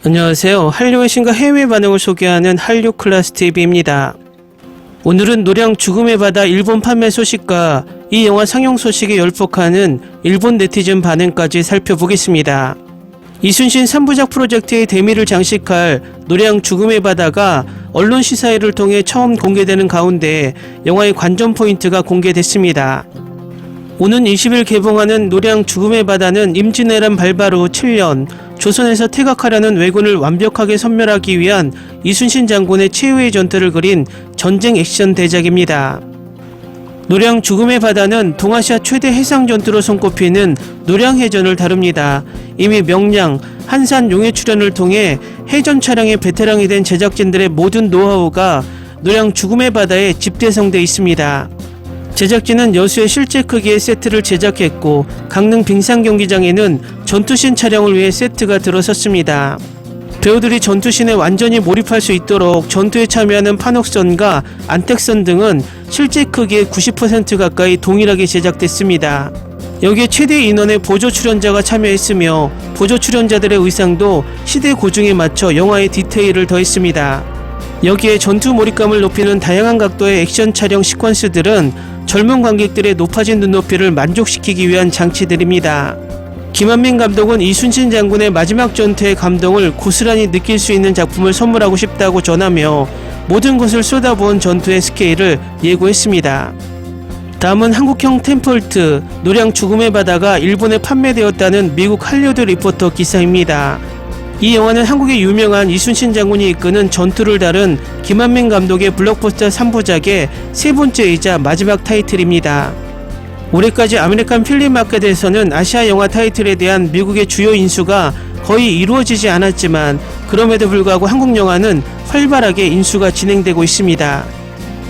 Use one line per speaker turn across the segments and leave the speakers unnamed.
안녕하세요. 한류의 신과 해외 반응을 소개하는 한류클래스TV입니다. 오늘은 노량 죽음의 바다 일본 판매 소식과 이 영화 상영 소식에 열폭하는 일본 네티즌 반응까지 살펴보겠습니다. 이순신 3부작 프로젝트의 대미를 장식할 노량 죽음의 바다가 언론 시사회를 통해 처음 공개되는 가운데 영화의 관전 포인트가 공개됐습니다. 오는 20일 개봉하는 노량 죽음의 바다는 임진왜란 발발 후 7년 조선에서 퇴각하려는 왜군을 완벽하게 섬멸하기 위한 이순신 장군의 최후의 전투를 그린 전쟁 액션 대작입니다. 노량 죽음의 바다는 동아시아 최대 해상 전투로 손꼽히는 노량해전을 다룹니다. 이미 명량, 한산 용해 출연을 통해 해전 촬영의 베테랑이 된 제작진들의 모든 노하우가 노량 죽음의 바다에 집대성돼 있습니다. 제작진은 여수의 실제 크기의 세트를 제작했고 강릉 빙상 경기장에는 전투씬 촬영을 위해 세트가 들어섰습니다. 배우들이 전투씬에 완전히 몰입할 수 있도록 전투에 참여하는 판옥선과 안택선 등은 실제 크기의 90% 가까이 동일하게 제작됐습니다. 여기에 최대 인원의 보조 출연자가 참여했으며 보조 출연자들의 의상도 시대 고증에 맞춰 영화의 디테일을 더했습니다. 여기에 전투 몰입감을 높이는 다양한 각도의 액션 촬영 시퀀스들은 젊은 관객들의 높아진 눈높이를 만족시키기 위한 장치들입니다. 김한민 감독은 이순신 장군의 마지막 전투의 감동을 고스란히 느낄 수 있는 작품을 선물하고 싶다고 전하며 모든 것을 쏟아부은 전투의 스케일을 예고했습니다. 다음은 한국형 템플트 노량 죽음의 바다가 일본에 판매되었다는 미국 할리우드 리포터 기사입니다. 이 영화는 한국의 유명한 이순신 장군이 이끄는 전투를 다룬 김한민 감독의 블록버스터 3부작의 세 번째이자 마지막 타이틀입니다. 올해까지 아메리칸 필름 마켓에서는 아시아 영화 타이틀에 대한 미국의 주요 인수가 거의 이루어지지 않았지만 그럼에도 불구하고 한국 영화는 활발하게 인수가 진행되고 있습니다.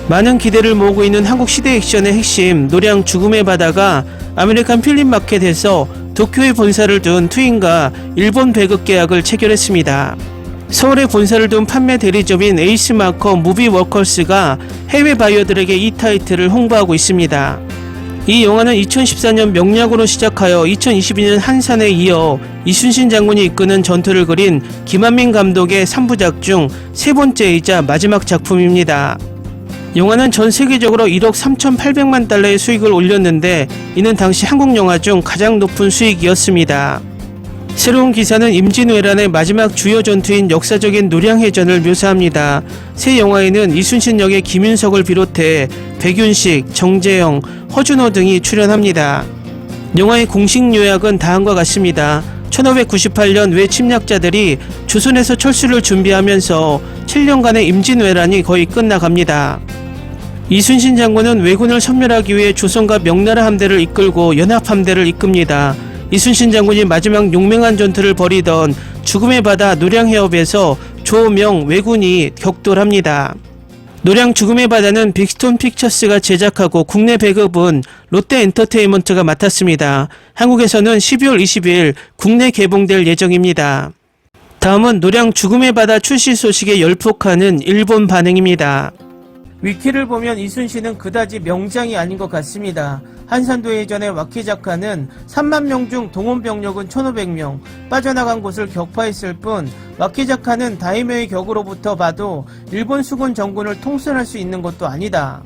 많은 기대를 모으고 있는 한국 시대 액션의 핵심 노량 죽음의 바다가 아메리칸 필름 마켓에서 도쿄에 본사를 둔 트윈과 일본 배급 계약을 체결했습니다. 서울에 본사를 둔 판매 대리점인 에이스마커 무비워커스가 해외 바이어들에게 이 타이틀을 홍보하고 있습니다. 이 영화는 2014년 명량으로 시작하여 2022년 한산에 이어 이순신 장군이 이끄는 전투를 그린 김한민 감독의 3부작 중 세 번째이자 마지막 작품입니다. 영화는 전 세계적으로 1억 3,800만 달러의 수익을 올렸는데 이는 당시 한국 영화 중 가장 높은 수익이었습니다. 새로운 기사는 임진왜란의 마지막 주요 전투인 역사적인 노량해전을 묘사합니다. 새 영화에는 이순신 역의 김윤석을 비롯해 백윤식, 정재영, 허준호 등이 출연합니다. 영화의 공식 요약은 다음과 같습니다. 1598년 외 침략자들이 조선에서 철수를 준비하면서 7년간의 임진왜란이 거의 끝나갑니다. 이순신 장군은 왜군을 섬멸하기 위해 조선과 명나라 함대를 이끌고 연합함대를 이끕니다. 이순신 장군이 마지막 용맹한 전투를 벌이던 죽음의 바다 노량해협에서 조명 왜군이 격돌합니다. 노량 죽음의 바다는 빅스톤 픽처스가 제작하고 국내 배급은 롯데엔터테인먼트가 맡았습니다. 한국에서는 12월 20일 국내 개봉될 예정입니다. 다음은 노량 죽음의 바다 출시 소식에 열폭하는 일본 반응입니다. 위키를 보면 이순신은 그다지 명장이 아닌 것 같습니다. 한산도 해전의 와키자카는 3만 명 중 동원 병력은 1,500명, 빠져나간 곳을 격파했을 뿐 와키자카는 다이묘의 격으로부터 봐도 일본 수군 정군을 통솔할 수 있는 것도 아니다.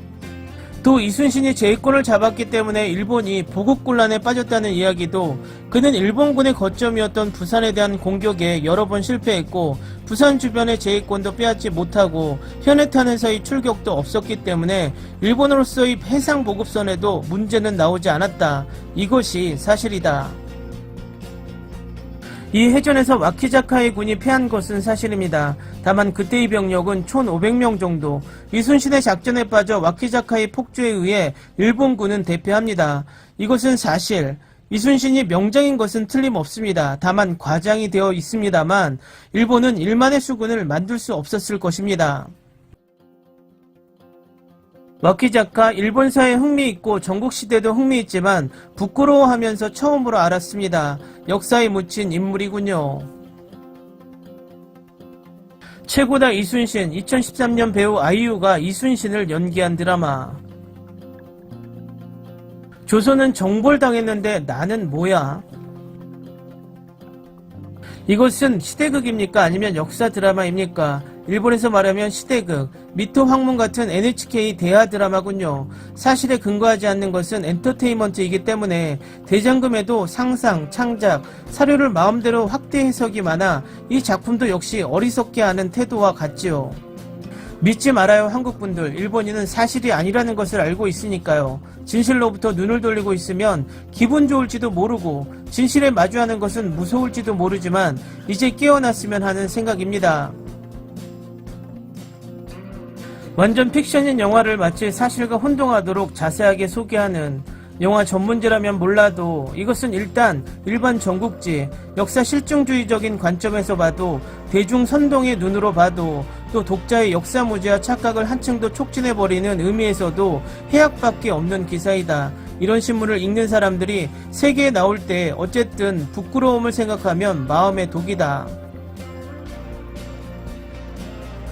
또 이순신이 제위권을 잡았기 때문에 일본이 보국곤란에 빠졌다는 이야기도 그는 일본군의 거점이었던 부산에 대한 공격에 여러 번 실패했고 부산 주변의 제위권도 빼앗지 못하고 현해탄에서의 출격도 없었기 때문에 일본으로서의 해상 보급선에도 문제는 나오지 않았다. 이것이 사실이다. 이 해전에서 와키자카의 군이 패한 것은 사실입니다. 다만 그때의 병력은 1,500명 정도, 이순신의 작전에 빠져 와키자카의 폭주에 의해 일본군은 대패합니다. 이것은 사실, 이순신이 명장인 것은 틀림없습니다. 다만 과장이 되어 있습니다만 일본은 일만의 수군을 만들 수 없었을 것입니다. 와키자카 일본사에 흥미있고 전국시대도 흥미있지만 부끄러워하면서 처음으로 알았습니다. 역사에 묻힌 인물이군요. 최고다 이순신 2013년 배우 아이유가 이순신을 연기한 드라마. 조선은 정벌당했는데 나는 뭐야? 이것은 시대극입니까? 아니면 역사 드라마입니까? 일본에서 말하면 시대극, 미토 황문 같은 NHK 대하 드라마군요. 사실에 근거하지 않는 것은 엔터테인먼트이기 때문에 대장금에도 상상, 창작, 사료를 마음대로 확대 해석이 많아 이 작품도 역시 어리석게 하는 태도와 같지요. 믿지 말아요 한국분들. 일본인은 사실이 아니라는 것을 알고 있으니까요. 진실로부터 눈을 돌리고 있으면 기분 좋을지도 모르고 진실에 마주하는 것은 무서울지도 모르지만 이제 깨어났으면 하는 생각입니다. 완전 픽션인 영화를 마치 사실과 혼동하도록 자세하게 소개하는 영화 전문지라면 몰라도 이것은 일단 일반 전국지, 역사 실증주의적인 관점에서 봐도 대중 선동의 눈으로 봐도 또 독자의 역사 무지와 착각을 한층 더 촉진해버리는 의미에서도 해악밖에 없는 기사이다. 이런 신문을 읽는 사람들이 세계에 나올 때 어쨌든 부끄러움을 생각하면 마음의 독이다.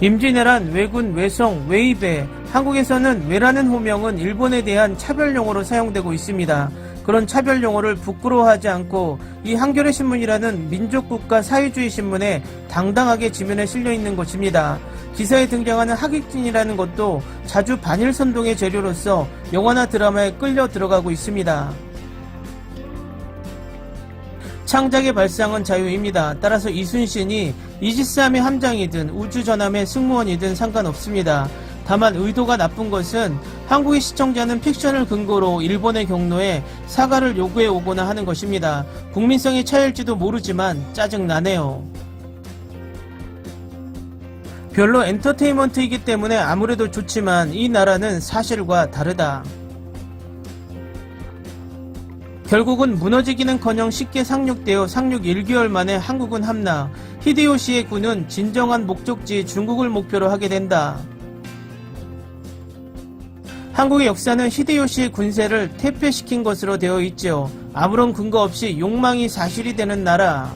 임진왜란, 왜군, 왜성, 왜입에 한국에서는 왜라는 호명은 일본에 대한 차별용어로 사용되고 있습니다. 그런 차별용어를 부끄러워하지 않고 이 한겨레 신문이라는 민족국가 사회주의 신문에 당당하게 지면에 실려있는 것입니다. 기사에 등장하는 하객진이라는 것도 자주 반일 선동의 재료로서 영화나 드라마에 끌려 들어가고 있습니다. 창작의 발상은 자유입니다. 따라서 이순신이 이지스함의 함장이든 우주전함의 승무원이든 상관없습니다. 다만 의도가 나쁜 것은 한국의 시청자는 픽션을 근거로 일본의 경로에 사과를 요구해 오거나 하는 것입니다. 국민성의 차이일지도 모르지만 짜증나네요. 별로 엔터테인먼트이기 때문에 아무래도 좋지만 이 나라는 사실과 다르다. 결국은 무너지기는커녕 쉽게 상륙되어 상륙 1개월 만에 한국은 함락, 히데요시의 군은 진정한 목적지 중국을 목표로 하게 된다. 한국의 역사는 히데요시의 군세를 퇴폐시킨 것으로 되어 있죠. 아무런 근거 없이 욕망이 사실이 되는 나라.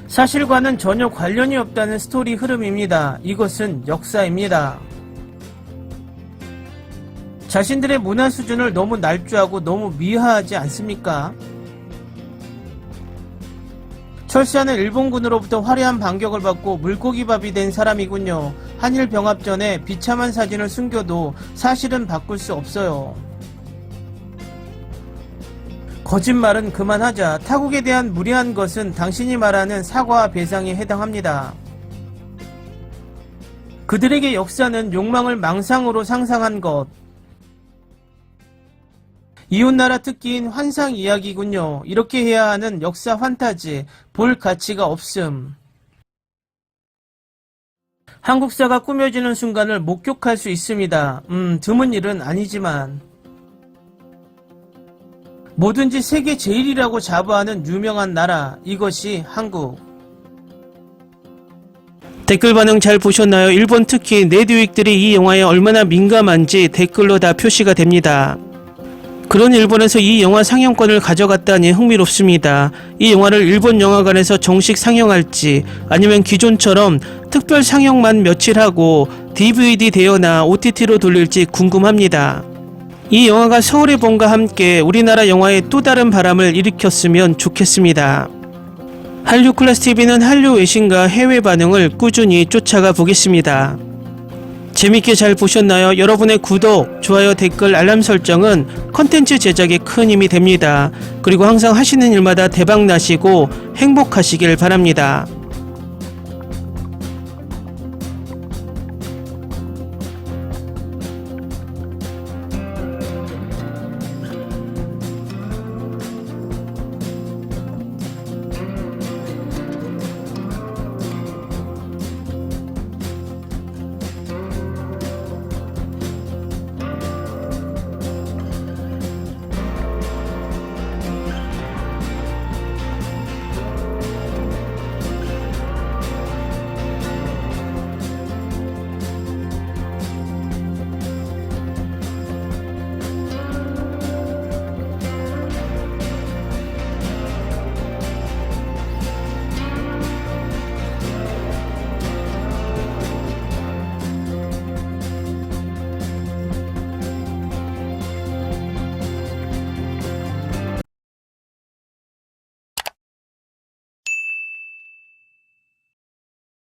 사실과는 전혀 관련이 없다는 스토리 흐름입니다. 이것은 역사입니다. 자신들의 문화 수준을 너무 날조하고 너무 미화하지 않습니까? 철수하는 일본군으로부터 화려한 반격을 받고 물고기밥이 된 사람이군요. 한일 병합 전에 비참한 사진을 숨겨도 사실은 바꿀 수 없어요. 거짓말은 그만하자. 타국에 대한 무례한 것은 당신이 말하는 사과와 배상에 해당합니다. 그들에게 역사는 욕망을 망상으로 상상한 것. 이웃나라 특기인 환상 이야기군요. 이렇게 해야 하는 역사 환타지, 볼 가치가 없음. 한국사가 꾸며지는 순간을 목격할 수 있습니다. 드문 일은 아니지만. 뭐든지 세계 제일이라고 자부하는 유명한 나라, 이것이 한국. 댓글 반응 잘 보셨나요? 일본 특히 네티즌들이 이 영화에 얼마나 민감한지 댓글로 다 표시가 됩니다. 그런 일본에서 이 영화 상영권을 가져갔다니 흥미롭습니다. 이 영화를 일본 영화관에서 정식 상영할지 아니면 기존처럼 특별 상영만 며칠 하고 DVD 대여나 OTT로 돌릴지 궁금합니다. 이 영화가 서울의 봄과 함께 우리나라 영화에 또 다른 바람을 일으켰으면 좋겠습니다. 한류클래스TV는 한류 외신과 해외 반응을 꾸준히 쫓아가 보겠습니다. 재밌게 잘 보셨나요? 여러분의 구독, 좋아요, 댓글, 알람 설정은 컨텐츠 제작에 큰 힘이 됩니다. 그리고 항상 하시는 일마다 대박 나시고 행복하시길 바랍니다.